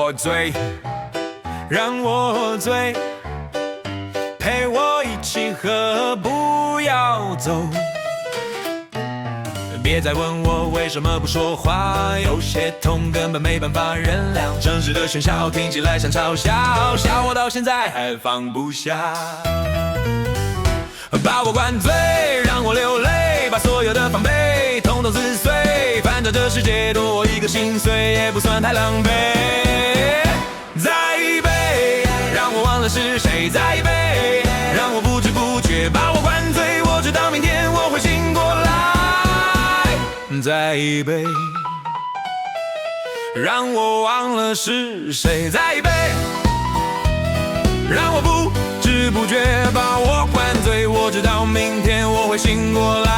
我醉，让我醉，陪我一起喝，不要走。别再问我为什么不说话，有些痛根本没办法原谅。城市的喧嚣听起来像嘲笑，笑我到现在还放不下。把我灌醉，让我流泪，把所有的防备统统撕碎。反正这世界多我一个心碎，也不算太狼狈。再一杯，让我忘了是谁。再一杯，让我不知不觉把我灌醉。我知道明天我会醒过来。再一杯，让我忘了是谁。再一杯，让我不知不觉把我灌醉。我知道明天我会醒过来。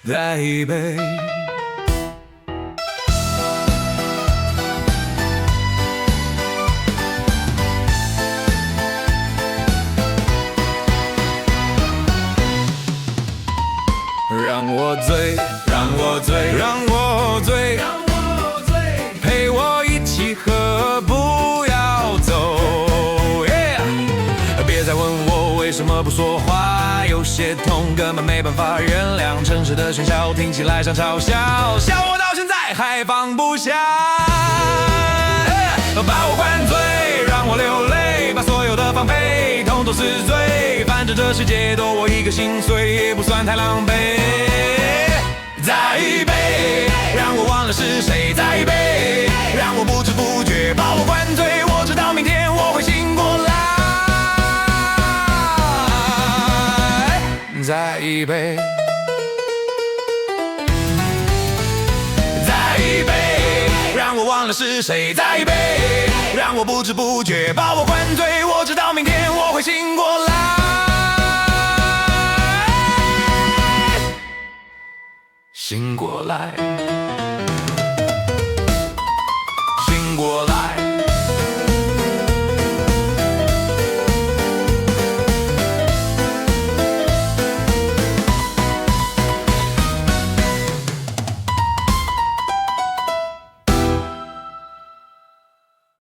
再一杯。让我醉，让我醉，让我醉，让我醉，陪我一起喝，不要走。别再问我为什么不说话，有些痛根本没办法原谅。城市的喧嚣听起来像嘲笑，笑我到现在还放不下。把我灌醉，让我流泪，把所有的防备统统撕碎。反正这世界多我一个心碎，也不算太狼狈。再一杯，让我忘了是谁。再一杯，让我不知不觉把我灌醉。我知道明天我会醒过来。再一杯，再一杯，让我忘了是谁。再一杯，让我不知不觉把我灌醉。我知道明天我会醒过来。醒过来。